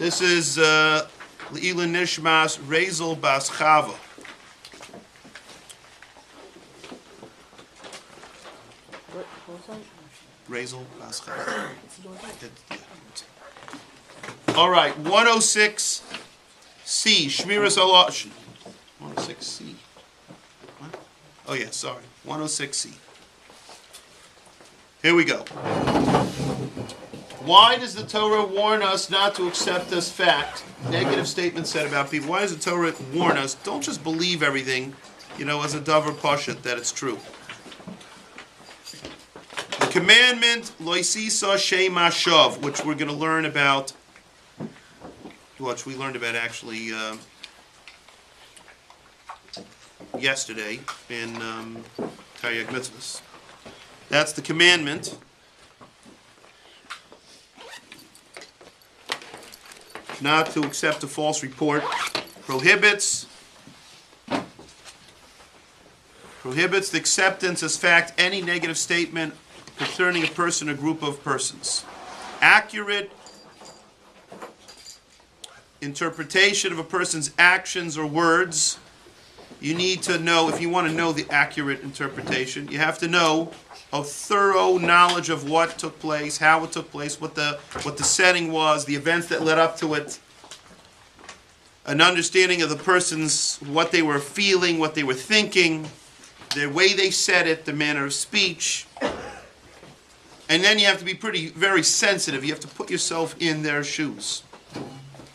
This is Le'ila Nishmas Rezel Bas Chava. Rezel Bas Chava. All right, 106C, Shmiras Aloshin. 106C. What? Oh yeah, sorry, 106C. Here we go. Why does the Torah warn us not to accept as fact negative statements said about people? Why does the Torah warn us? Don't just believe everything, as a davar pashat, that it's true. The commandment, loisisa shema shav, which we're going to learn about, which we learned about actually yesterday in Taryag Mitzvahs. That's the commandment. Not to accept a false report. Prohibits the acceptance as fact any negative statement concerning a person or group of persons. Accurate interpretation of a person's actions or words. You need to know, if you want to know the accurate interpretation, you have to know a thorough knowledge of what took place, how it took place, what the setting was, the events that led up to it, an understanding of the person's, what they were feeling, what they were thinking, the way they said it, the manner of speech. And then you have to be very sensitive. You have to put yourself in their shoes. You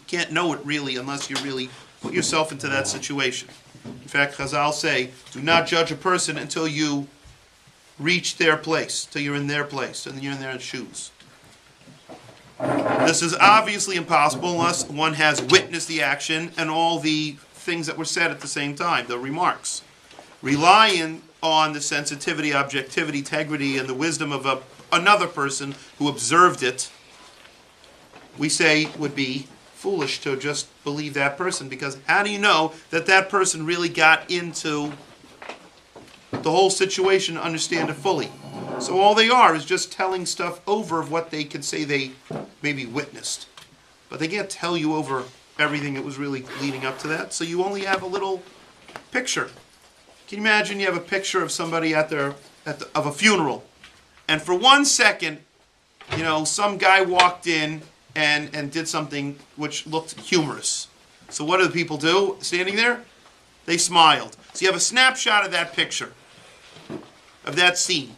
can't know it really unless you really put yourself into that situation. In fact, Chazal say, do not judge a person until you reach their place, till you're in their place, and you're in their shoes. This is obviously impossible unless one has witnessed the action and all the things that were said at the same time, the remarks. Relying on the sensitivity, objectivity, integrity, and the wisdom of another person who observed it, we say would be foolish to just believe that person, because how do you know that that person really got into the whole situation to understand it fully? So all they are is just telling stuff over of what they could say they maybe witnessed. But they can't tell you over everything that was really leading up to that. So you only have a little picture. Can you imagine you have a picture of somebody of a funeral, and for 1 second, some guy walked in and did something which looked humorous. So what do the people do standing there? They smiled. So you have a snapshot of that picture, of that scene.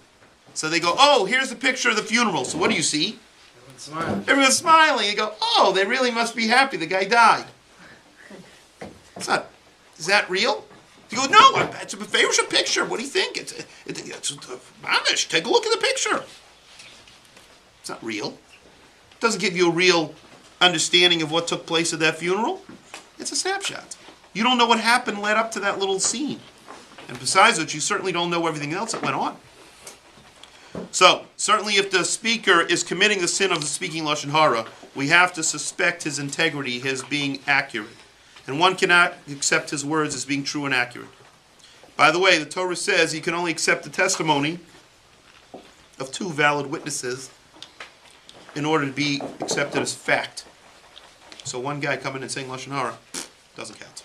So they go, oh, here's the picture of the funeral. So what do you see? Everyone's smiling. Everyone's smiling. You go, oh, they really must be happy the guy died. Is that real? You go, no, it's a favorite picture. What do you think? It's mamish. Take a look at the picture. It's not real. It doesn't give you a real understanding of what took place at that funeral. It's a snapshot. You don't know what happened led up to that little scene. And besides which, you certainly don't know everything else that went on. So, certainly if the speaker is committing the sin of speaking Lashon Hora, we have to suspect his integrity, his being accurate. And one cannot accept his words as being true and accurate. By the way, the Torah says you can only accept the testimony of 2 valid witnesses in order to be accepted as fact. So one guy coming and saying Lashon Hora doesn't count.